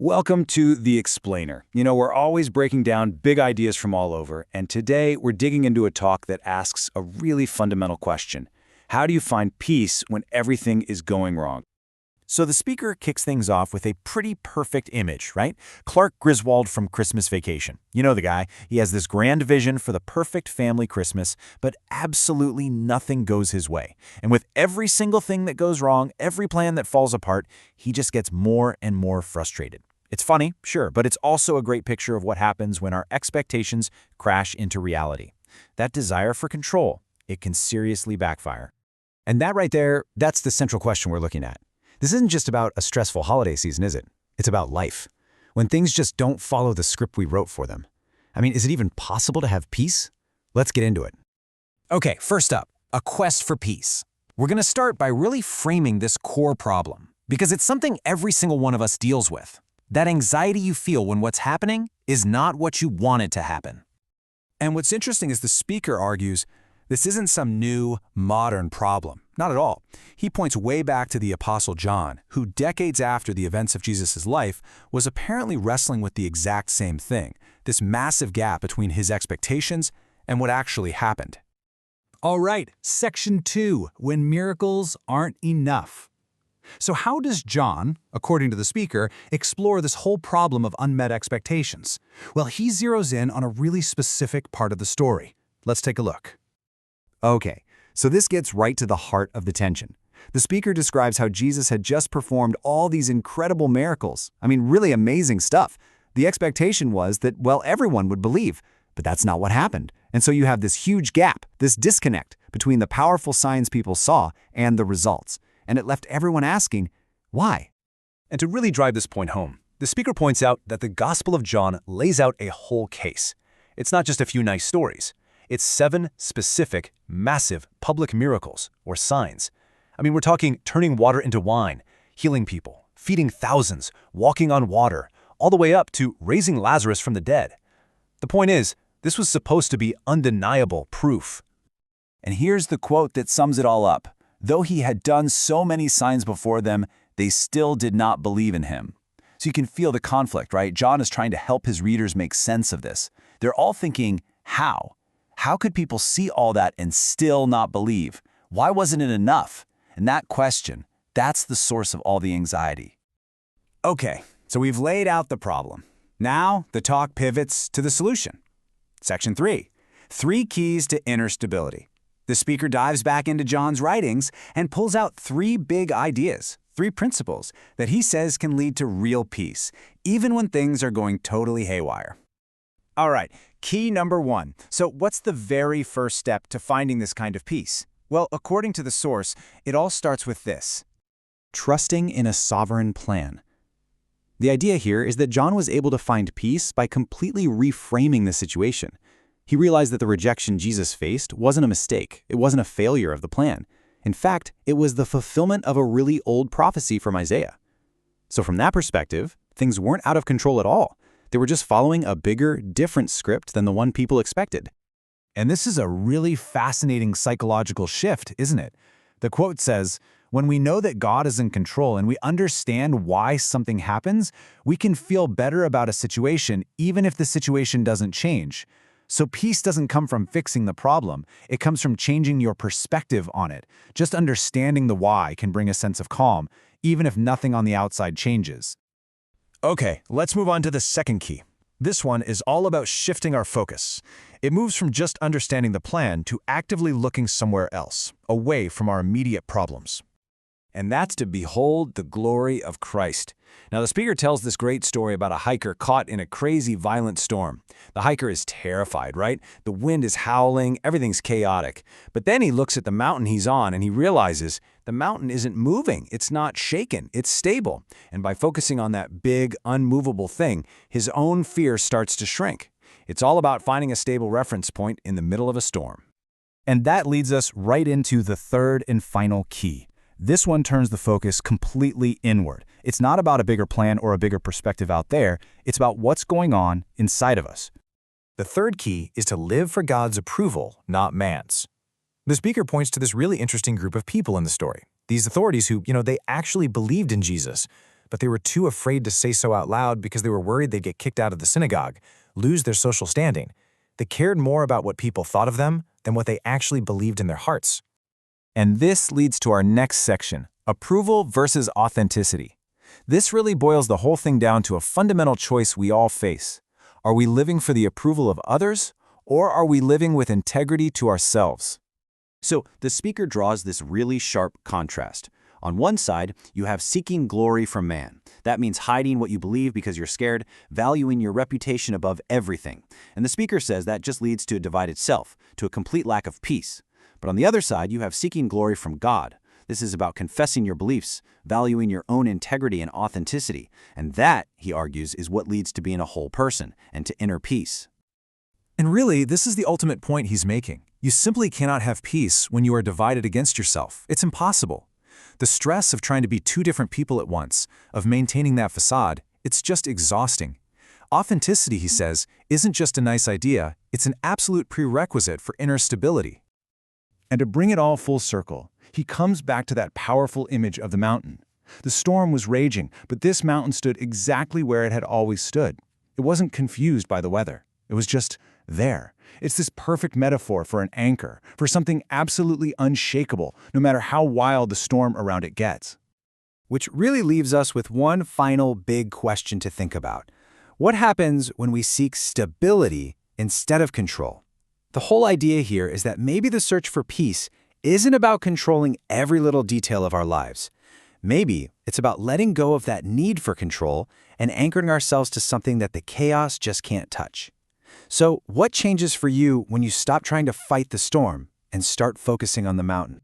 Welcome to The Explainer. We're always breaking down big ideas from all over, and today we're digging into a talk that asks a really fundamental question. How do you find peace when everything is going wrong? So the speaker kicks things off with a pretty perfect image, right? Clark Griswold from Christmas Vacation. You know the guy. He has this grand vision for the perfect family Christmas, but absolutely nothing goes his way. And with every single thing that goes wrong, every plan that falls apart, he just gets more and more frustrated. It's funny, sure, but it's also a great picture of what happens when our expectations crash into reality. That desire for control, it can seriously backfire. And that right there, that's the central question we're looking at. This isn't just about a stressful holiday season, is it? It's about life. When things just don't follow the script we wrote for them. Is it even possible to have peace? Let's get into it. Okay, first up, a quest for peace. We're going to start by really framing this core problem, because it's something every single one of us deals with. That anxiety you feel when what's happening is not what you wanted to happen. And what's interesting is the speaker argues this isn't some new, modern problem. Not at all. He points way back to the Apostle John, who decades after the events of Jesus' life was apparently wrestling with the exact same thing, this massive gap between his expectations and what actually happened. All right, Section 2, when miracles aren't enough. So how does John, according to the speaker, explore this whole problem of unmet expectations? Well, he zeroes in on a really specific part of the story. Let's take a look. Okay, so this gets right to the heart of the tension. The speaker describes how Jesus had just performed all these incredible miracles. Really amazing stuff. The expectation was that, everyone would believe, but that's not what happened. And so you have this huge gap, this disconnect between the powerful signs people saw and the results. And it left everyone asking, why? And to really drive this point home, the speaker points out that the Gospel of John lays out a whole case. It's not just a few nice stories. It's 7 specific, massive public miracles, or signs. We're talking turning water into wine, healing people, feeding thousands, walking on water, all the way up to raising Lazarus from the dead. The point is, this was supposed to be undeniable proof. And here's the quote that sums it all up. Though he had done so many signs before them, they still did not believe in him. So you can feel the conflict, right? John is trying to help his readers make sense of this. They're all thinking, how? How could people see all that and still not believe? Why wasn't it enough? And that question, that's the source of all the anxiety. Okay, so we've laid out the problem. Now the talk pivots to the solution. Section 3, 3 keys to inner stability. The speaker dives back into John's writings and pulls out 3 big ideas, 3 principles that he says can lead to real peace, even when things are going totally haywire. All right, key number 1. So what's the very first step to finding this kind of peace? Well, according to the source, it all starts with this: Trusting in a sovereign plan. The idea here is that John was able to find peace by completely reframing the situation. He realized that the rejection Jesus faced wasn't a mistake. It wasn't a failure of the plan. In fact, it was the fulfillment of a really old prophecy from Isaiah. So from that perspective, things weren't out of control at all. They were just following a bigger, different script than the one people expected. And this is a really fascinating psychological shift, isn't it? The quote says, "When we know that God is in control and we understand why something happens, we can feel better about a situation even if the situation doesn't change." So peace doesn't come from fixing the problem. It comes from changing your perspective on it. Just understanding the why can bring a sense of calm, even if nothing on the outside changes. Okay, let's move on to the second key. This one is all about shifting our focus. It moves from just understanding the plan to actively looking somewhere else, away from our immediate problems. And that's to behold the glory of Christ. Now, the speaker tells this great story about a hiker caught in a crazy, violent storm. The hiker is terrified, right? The wind is howling, everything's chaotic. But then he looks at the mountain he's on and he realizes the mountain isn't moving, it's not shaken, it's stable. And by focusing on that big, unmovable thing, his own fear starts to shrink. It's all about finding a stable reference point in the middle of a storm. And that leads us right into the third and final key. This one turns the focus completely inward. It's not about a bigger plan or a bigger perspective out there. It's about what's going on inside of us. The third key is to live for God's approval, not man's. The speaker points to this really interesting group of people in the story. These authorities who, they actually believed in Jesus, but they were too afraid to say so out loud because they were worried they'd get kicked out of the synagogue, lose their social standing. They cared more about what people thought of them than what they actually believed in their hearts. And this leads to our next section, approval versus authenticity. This really boils the whole thing down to a fundamental choice we all face. Are we living for the approval of others, or are we living with integrity to ourselves? So the speaker draws this really sharp contrast. On one side, you have seeking glory from man. That means hiding what you believe because you're scared, valuing your reputation above everything. And the speaker says that just leads to a divided self, to a complete lack of peace. But on the other side, you have seeking glory from God. This is about confessing your beliefs, valuing your own integrity and authenticity. And that, he argues, is what leads to being a whole person and to inner peace. And really, this is the ultimate point he's making. You simply cannot have peace when you are divided against yourself. It's impossible. The stress of trying to be two different people at once, of maintaining that facade, it's just exhausting. Authenticity, he says, isn't just a nice idea, it's an absolute prerequisite for inner stability. And to bring it all full circle, he comes back to that powerful image of the mountain. The storm was raging, but this mountain stood exactly where it had always stood. It wasn't confused by the weather. It was just there. It's this perfect metaphor for an anchor, for something absolutely unshakable, no matter how wild the storm around it gets. Which really leaves us with one final big question to think about. What happens when we seek stability instead of control? The whole idea here is that maybe the search for peace isn't about controlling every little detail of our lives. Maybe it's about letting go of that need for control and anchoring ourselves to something that the chaos just can't touch. So, what changes for you when you stop trying to fight the storm and start focusing on the mountain?